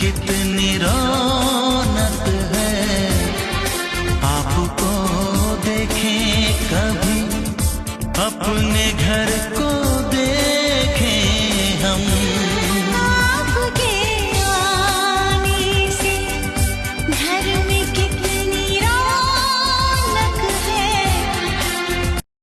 कितनी रौनक है। आपको देखें कभी अपने घर को